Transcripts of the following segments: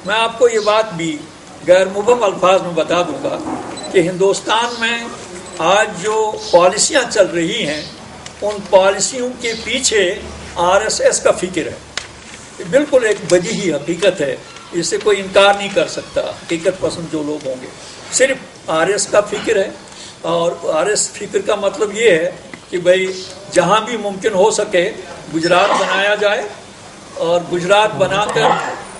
میں آپ کو یہ بات بھی غیر مبہم الفاظ میں بتا دوں گا کہ ہندوستان میں آج جو پالیسیاں چل رہی ہیں ان پالیسیوں کے پیچھے RSS کا فکر ہے. یہ بالکل ایک بدیہی حقیقت ہے، اس سے کوئی انکار نہیں کر سکتا. حقیقت پسند جو لوگ ہوں گے، صرف RS کا فکر ہے. اور RS فکر کا مطلب یہ ہے کہ بھائی جہاں بھی ممکن ہو سکے گجرات بنایا جائے اور گجرات بنا کر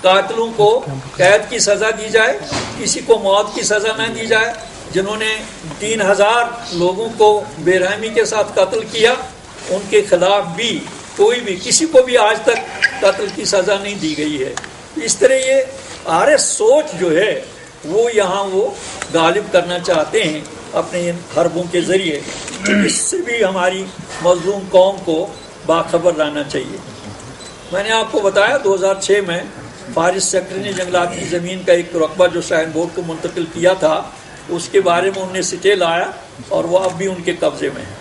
قاتلوں کو قید کی سزا دی جائے، کسی کو موت کی سزا نہ دی جائے. جنہوں نے 3000 لوگوں کو بے رحمی کے ساتھ قتل کیا ان کے خلاف بھی کوئی بھی کسی کو بھی آج تک قتل کی سزا نہیں دی گئی ہے. اس طرح یہ RS سوچ جو ہے وہ یہاں وہ غالب کرنا چاہتے ہیں اپنے ان حربوں کے ذریعے. اس سے بھی ہماری مظلوم قوم کو باخبر رہنا چاہیے. میں نے آپ کو بتایا 2006 میں فارسٹ سیکٹر نے جنگلات کی زمین کا ایک رقبہ جو شاہین بورڈ کو منتقل کیا تھا اس کے بارے میں انہوں نے سٹے لایا اور وہ اب بھی ان کے قبضے میں ہے.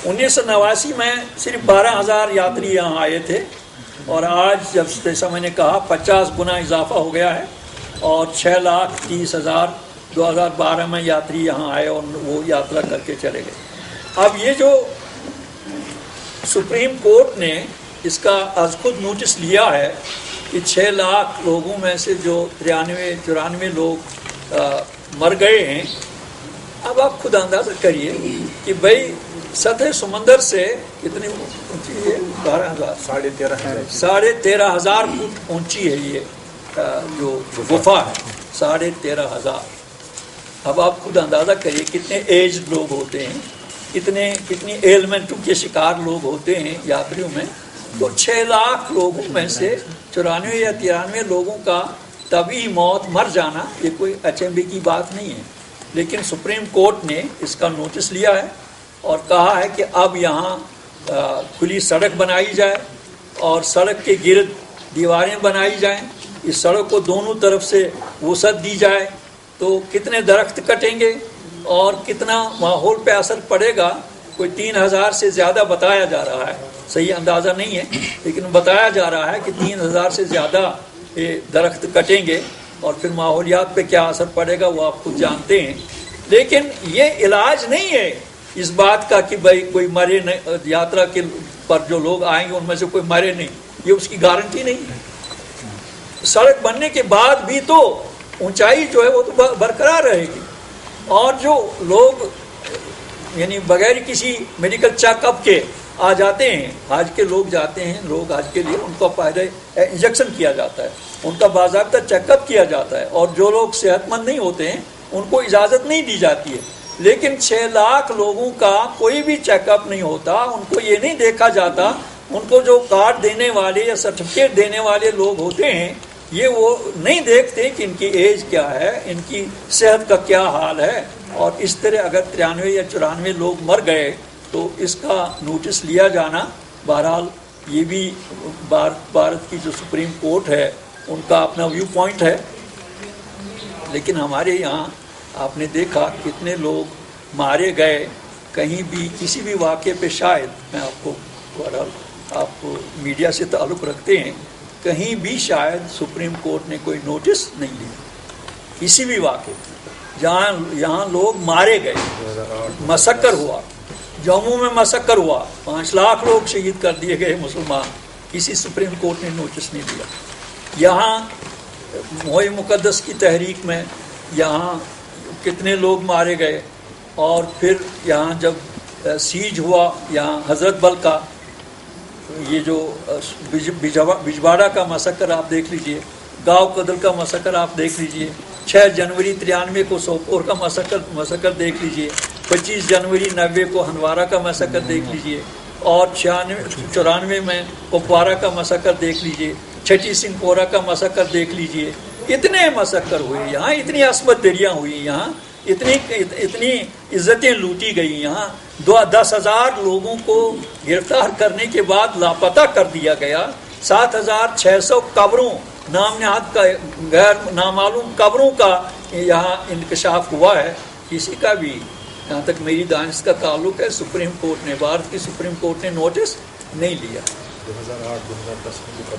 1989 میں صرف 12,000 یاتری یہاں آئے تھے اور آج جب جیسا میں نے کہا 50 گنا اضافہ ہو گیا ہے اور 6,30,000 2012 میں یاتری یہاں آئے اور وہ یاترا کر کے چلے گئے. اب یہ جو سپریم کورٹ نے اس کا از خود نوٹس لیا ہے کہ 6 لاکھ لوگوں میں سے جو 93-94 لوگ مر گئے ہیں. اب آپ خود اندازہ کریے کہ بھائی سطح سمندر سے کتنی اونچی ہے؟ 12,000 13,500 فٹ اونچی ہے یہ جو گفا ہے 13,500. اب آپ خود اندازہ کریے کتنے ایجڈ لوگ ہوتے ہیں، کتنی ایلمنٹوں کے شکار لوگ ہوتے ہیں یاتریوں میں. تو 6 لاکھ لوگوں میں سے 94 یا 93 لوگوں کا طبی موت مر جانا یہ کوئی اچنبھے کی بات نہیں ہے. لیکن سپریم کورٹ نے اس کا نوٹس لیا ہے اور کہا ہے کہ اب یہاں کھلی سڑک بنائی جائے اور سڑک کے گرد دیواریں بنائی جائیں. اس سڑک کو دونوں طرف سے وسعت دی جائے تو کتنے درخت کٹیں گے اور کتنا ماحول پہ اثر پڑے گا. کوئی 3,000 سے زیادہ بتایا جا رہا ہے، صحیح اندازہ نہیں ہے لیکن بتایا جا رہا ہے کہ 3,000 سے زیادہ درخت کٹیں گے اور پھر ماحولیات پہ کیا اثر پڑے گا وہ آپ خود جانتے ہیں. لیکن یہ علاج نہیں ہے اس بات کا کہ بھائی کوئی مرے نہیں، یاترا کے پر جو لوگ آئیں گے ان میں سے کوئی مرے نہیں، یہ اس کی گارنٹی نہیں ہے. سڑک بننے کے بعد بھی تو اونچائی جو ہے وہ تو برقرار رہے گی اور جو لوگ یعنی بغیر کسی میڈیکل چیک اپ کے آ جاتے ہیں، حج کے لوگ جاتے ہیں، لوگ حج کے لیے ان کو پہلے انجیکشن کیا جاتا ہے، ان کا باضابطہ چیک اپ کیا جاتا ہے اور جو لوگ صحت مند نہیں ہوتے ہیں ان کو اجازت نہیں دی جاتی ہے. لیکن 6 لاکھ لوگوں کا کوئی بھی چیک اپ نہیں ہوتا، ان کو یہ نہیں دیکھا جاتا. ان کو جو کارڈ دینے والے یا سرٹیفکیٹ دینے والے لوگ ہوتے ہیں یہ وہ نہیں دیکھتے کہ ان کی ایج کیا ہے، ان کی صحت کا کیا حال ہے. اور اس طرح اگر 93 یا 94 لوگ مر گئے تو اس کا نوٹس لیا جانا، بہرحال یہ بھی بھارت کی جو سپریم کورٹ ہے ان کا اپنا ویو پوائنٹ ہے. لیکن ہمارے یہاں آپ نے دیکھا کتنے لوگ مارے گئے کہیں بھی کسی بھی واقعے پہ. شاید میں آپ کو بہرحال آپ میڈیا سے تعلق رکھتے ہیں، کہیں بھی شاید سپریم کورٹ نے کوئی نوٹس نہیں لیا کسی بھی واقعے یہاں لوگ مارے گئے، مسکر ہوا، جموں میں مسکر ہوا، 5 لاکھ لوگ شہید کر دیے گئے مسلمان، کسی سپریم کورٹ نے نوٹس نہیں دیا. یہاں موئے مقدس کی تحریک میں یہاں کتنے لوگ مارے گئے اور پھر یہاں جب سیج ہوا یہاں حضرت بل کا، یہ جو بجواڑا کا مسکر آپ دیکھ لیجئے، گاؤں قدل کا مسکر آپ دیکھ لیجئے، 6 جنوری 93 کو سوپور کا مسکر دیکھ لیجئے، 25 جنوری 90 کو ہندوارہ کا مسکر دیکھ لیجئے اور 94 میں کپوارہ کا مسکر دیکھ لیجئے، چھٹی سنگھ پورہ کا مسکر دیکھ لیجئے. اتنے مسکر ہوئے یہاں، اتنی عصمت دریاں ہوئی یہاں، اتنی عزتیں لوٹی گئی یہاں. 10,000 لوگوں کو گرفتار کرنے کے بعد لاپتہ کر دیا گیا. 7,600 قبروں، نام نہاد کا غیر نامعلوم قبروں کا یہاں انکشاف ہوا ہے. کسی کا بھی جہاں تک میری دانش کا تعلق ہے سپریم کورٹ نے، بھارت کی سپریم کورٹ نے نوٹس نہیں لیا.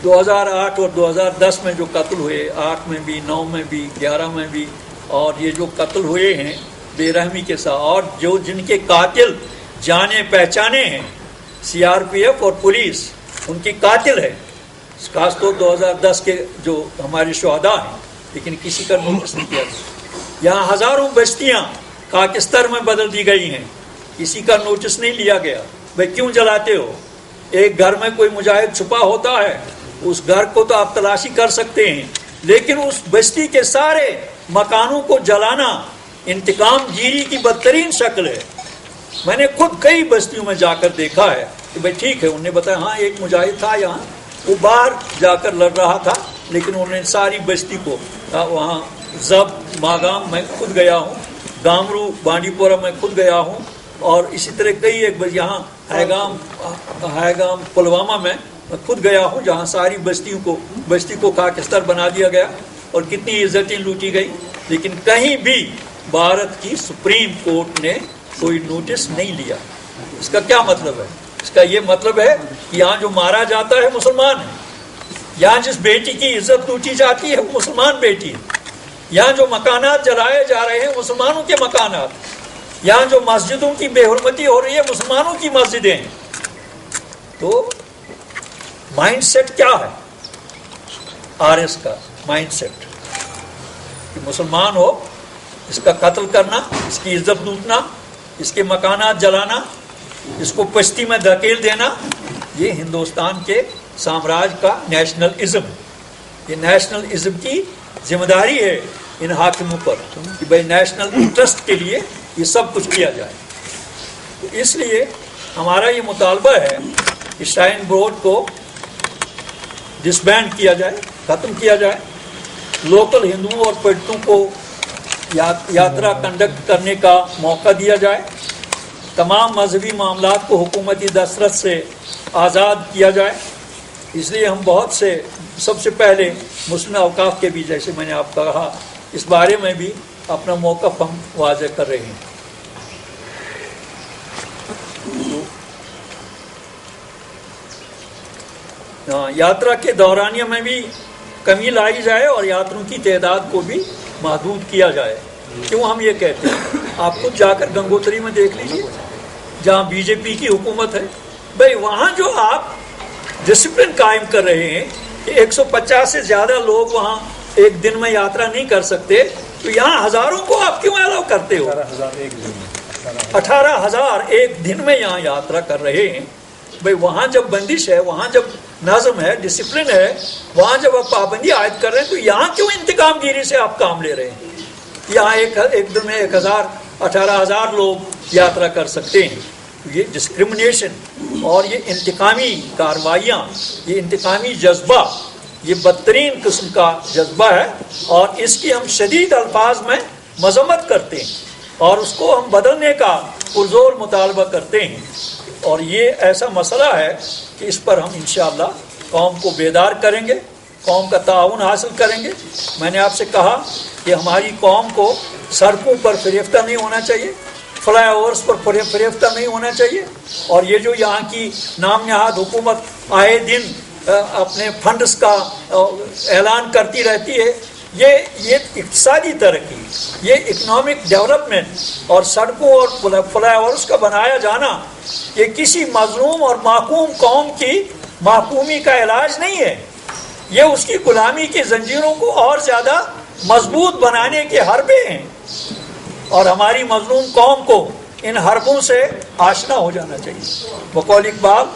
2008 اور 2010 میں جو قتل ہوئے، 8 میں بھی، 9 میں بھی، 11 میں بھی، اور یہ جو قتل ہوئے ہیں بے رحمی کے ساتھ، اور جو جن کے قاتل جانے پہچانے ہیں، CRPF اور پولیس ان کی قاتل ہے، خاص طور 2010 کے جو ہمارے شہداء ہیں، لیکن کسی کا نوٹس نہیں کیا گیا۔ یہاں ہزاروں بستیاں خاکستر میں بدل دی گئی ہیں، کسی کا نوٹس نہیں لیا گیا۔ بھائی کیوں جلاتے ہو؟ ایک گھر میں کوئی مجاہد چھپا ہوتا ہے، اس گھر کو تو آپ تلاشی کر سکتے ہیں، لیکن اس بستی کے سارے مکانوں کو جلانا انتقام گیری کی بدترین شکل ہے۔ میں نے خود کئی بستیوں میں جا کر دیکھا ہے کہ بھائی ٹھیک ہے، انہوں نے بتایا ہاں ایک مجاہد تھا یہاں، وہ باہر جا کر لڑ رہا تھا، لیکن انہوں نے ساری بستی کو، وہاں زب ماگام میں خود گیا ہوں، گامرو بانڈی پورہ میں خود گیا ہوں، اور اسی طرح کئی ایک یہاں ہیگام پلوامہ میں خود گیا ہوں، جہاں ساری بستی کو خاکستر بنا دیا گیا اور کتنی عزتیں لوٹی گئی، لیکن کہیں بھی بھارت کی سپریم کورٹ نے کوئی نوٹس نہیں لیا۔ اس کا کیا مطلب ہے؟ اس کا یہ مطلب ہے کہ یہاں جو مارا جاتا ہے مسلمان ہے، یہاں جس بیٹی کی عزت لوٹی جاتی ہے وہ مسلمان بیٹی ہے، یہاں جو مکانات جلائے جا رہے ہیں مسلمانوں کے مکانات، یہاں جو مسجدوں کی بے حرمتی ہو رہی ہے مسلمانوں کی مسجدیں ہیں۔ تو مائنڈ سیٹ کیا ہے RS کا؟ مائنڈ سیٹ کہ مسلمان ہو، اس کا قتل کرنا، اس کی عزت لوٹنا، اس کے مکانات جلانا، اس کو پشتی میں دھکیل دینا، یہ ہندوستان کے سامراج کا نیشنل ازم، یہ نیشنل ازم کی ذمہ داری ہے ان حاکموں پر کہ بھائی نیشنل انٹرسٹ کے لیے یہ سب کچھ کیا جائے۔ تو اس لیے ہمارا یہ مطالبہ ہے کہ شرائن بورڈ کو ڈسبینڈ کیا جائے، ختم کیا جائے، لوکل ہندوؤں اور پنڈتوں کو یاترا کنڈکٹ کرنے کا موقع دیا جائے، تمام مذہبی معاملات کو حکومتی دسترس سے آزاد کیا جائے۔ اس لیے ہم سب سے پہلے مسلم اوقاف کے بھی، جیسے میں نے آپ کو کہا، اس بارے میں بھی اپنا موقف ہم واضح کر رہے ہیں۔ یاترا کے دورانیہ میں بھی کمی لائی جائے اور یاتروں کی تعداد کو بھی محدود کیا جائے۔ کیوں ہم یہ کہتے ہیں؟ آپ خود جا کر گنگوتری میں دیکھ لیجیے، جہاں BJP کی حکومت ہے، بھائی وہاں جو آپ ڈسپلن قائم کر رہے ہیں کہ 150 سے زیادہ لوگ وہاں ایک دن میں یاترا نہیں کر سکتے، تو یہاں ہزاروں کو آپ کیوں الاؤ کرتے ہو؟ 18,000 ایک دن میں یہاں یاترا کر رہے ہیں۔ بھائی وہاں جب بندش ہے، وہاں جب نظم ہے، ڈسپلن ہے، وہاں جب آپ پابندی عائد کر رہے ہیں، تو یہاں کیوں انتقام گیری سے آپ کام لے رہے ہیں؟ یہاں ایک دن میں 18,000 لوگ یاترا کر سکتے ہیں۔ یہ ڈسکرمنیشن اور یہ انتقامی کارروائیاں، یہ انتقامی جذبہ، یہ بدترین قسم کا جذبہ ہے، اور اس کی ہم شدید الفاظ میں مذمت کرتے ہیں اور اس کو ہم بدلنے کا پرزور مطالبہ کرتے ہیں۔ اور یہ ایسا مسئلہ ہے کہ اس پر ہم انشاءاللہ قوم کو بیدار کریں گے، قوم کا تعاون حاصل کریں گے۔ میں نے آپ سے کہا کہ ہماری قوم کو سڑکوں پر فریفتہ نہیں ہونا چاہیے، فلائی اوورس پر فریفتہ نہیں ہونا چاہیے، اور یہ جو یہاں کی نام نہاد حکومت آئے دن اپنے فنڈز کا اعلان کرتی رہتی ہے، یہ اقتصادی ترقی، یہ اکنامک ڈیولپمنٹ اور سڑکوں اور فلائی اوورس کا بنایا جانا، یہ کسی مظلوم اور محکوم قوم کی محکومی کا علاج نہیں ہے، یہ اس کی غلامی کی زنجیروں کو اور زیادہ مضبوط بنانے کے حربے ہیں، اور ہماری مظلوم قوم کو ان حربوں سے آشنا ہو جانا چاہیے۔ بقول اقبال،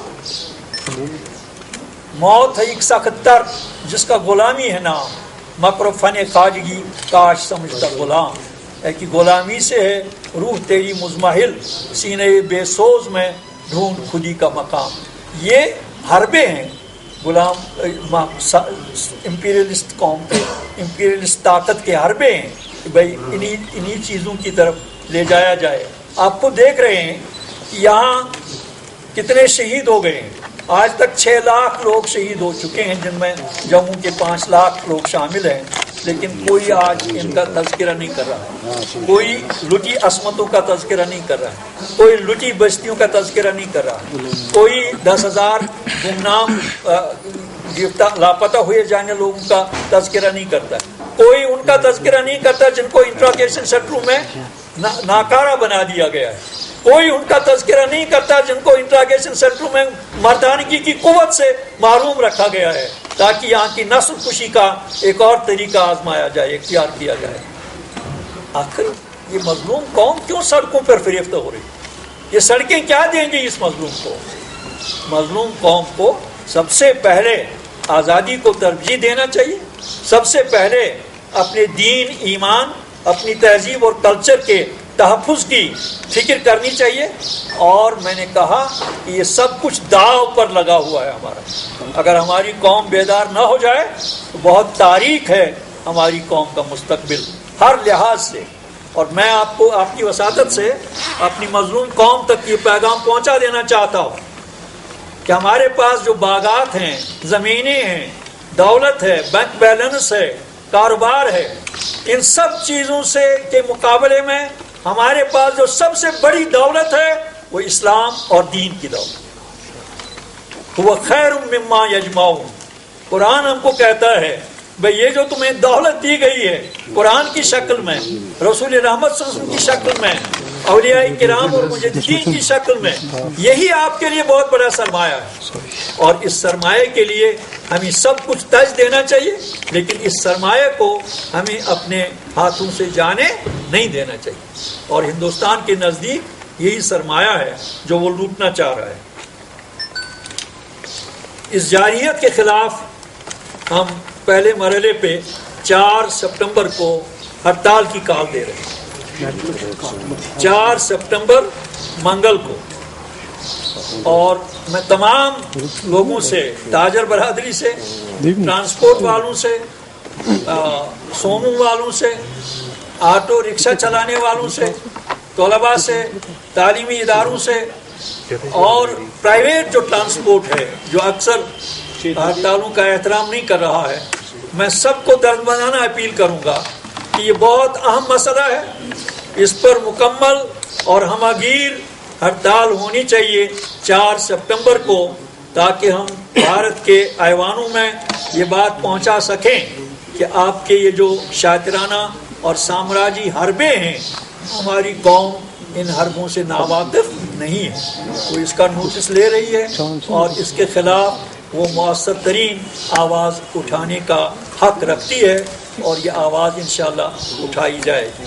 موت ہے ایک سخت تر جس کا غلامی ہے نام، مکر و فن خواجگی کاش سمجھتا غلام، ہے کہ غلامی سے ہے روح تیری مزمحل، سینے بے سوز میں ڈھونڈ خودی کا مقام۔ یہ حربے ہیں غلام امپیریلسٹ قوم کے، امپیریلسٹ طاقت کے حربے ہیں کہ بھائی انہی چیزوں کی طرف لے جایا جائے۔ آپ کو دیکھ رہے ہیں کہ یہاں کتنے شہید ہو گئے ہیں، آج تک 6 لاکھ لوگ شہید ہو چکے ہیں، جن میں جموں کے 5 لاکھ لوگ شامل ہیں۔ لیکن کوئی آج ان کا تذکرہ نہیں کر رہا، کوئی لٹی عصمتوں کا تذکرہ نہیں کر رہا، کوئی لٹی بستیوں کا تذکرہ نہیں کر رہا، کوئی 10,000 گمنام لاپتہ ہوئے جانے لوگوں کا تذکرہ نہیں کرتا، کوئی ان کا تذکرہ نہیں کرتا جن کو انٹراگیشن سینٹروں میں ناکارہ بنا دیا گیا ہے، کوئی ان کا تذکرہ نہیں کرتا جن کو انٹراگیشن سینٹروں میں مردانگی کی قوت سے محروم رکھا گیا ہے تاکہ یہاں کی نسل کشی کا ایک اور طریقہ آزمایا جائے، اختیار کیا جائے۔ آخر یہ مظلوم قوم کیوں سڑکوں پر فریفتہ ہو رہی؟ یہ سڑکیں کیا دیں گی اس مظلوم کو؟ مظلوم قوم کو سب سے پہلے آزادی کو ترجیح دینا چاہیے، سب سے پہلے اپنے دین، ایمان، اپنی تہذیب اور کلچر کے تحفظ کی فکر کرنی چاہیے، اور میں نے کہا کہ یہ سب کچھ داؤ پر لگا ہوا ہے ہمارا۔ اگر ہماری قوم بیدار نہ ہو جائے تو بہت تاریک ہے ہماری قوم کا مستقبل ہر لحاظ سے۔ اور میں آپ کو آپ کی وساطت سے اپنی مظلوم قوم تک یہ پیغام پہنچا دینا چاہتا ہوں کہ ہمارے پاس جو باغات ہیں، زمینیں ہیں، دولت ہے، بینک بیلنس ہے، کاروبار ہے، ان سب چیزوں سے کے مقابلے میں ہمارے پاس جو سب سے بڑی دولت ہے وہ اسلام اور دین کی دولت۔ وہ خیر مما یجمعون، قرآن ہم کو کہتا ہے بھئی یہ جو تمہیں دولت دی گئی ہے قرآن کی شکل میں، رسول رحمت صلی اللہ علیہ وسلم کی شکل میں، اولیاء کرام اور مجددین کی شکل میں، یہی آپ کے لیے بہت بڑا سرمایہ ہے، اور اس سرمایہ کے لیے ہمیں سب کچھ ترجیح دینا چاہیے، لیکن اس سرمایہ کو ہمیں اپنے ہاتھوں سے جانے نہیں دینا چاہیے، اور ہندوستان کے نزدیک یہی سرمایہ ہے جو وہ لوٹنا چاہ رہا ہے۔ اس جارحیت کے خلاف ہم پہلے مرحلے پہ 4 سپٹمبر کو ہڑتال کی کال دے رہے ہیں، 4 سپٹمبر منگل کو، اور میں تمام لوگوں سے، تاجر برادری سے، ٹرانسپورٹ والوں سے، سومو والوں سے، آٹو رکشہ چلانے والوں سے، طلباء سے، تعلیمی اداروں سے، اور پرائیویٹ جو ٹرانسپورٹ ہے جو اکثر ہڑتالوں کا احترام نہیں کر رہا ہے، میں سب کو دردمندانہ اپیل کروں گا کہ یہ بہت اہم مسئلہ ہے، اس پر مکمل اور ہمگیر ہڑتال ہونی چاہیے 4 سپٹمبر کو، تاکہ ہم بھارت کے ایوانوں میں یہ بات پہنچا سکیں کہ آپ کے یہ جو شاطرانہ اور سامراجی حربے ہیں، ہماری قوم ان حربوں سے ناواقف نہیں ہے، وہ اس کا نوٹس لے رہی ہے اور اس کے خلاف وہ مؤثر ترین آواز اٹھانے کا حق رکھتی ہے، اور یہ آواز انشاءاللہ اٹھائی جائے گی۔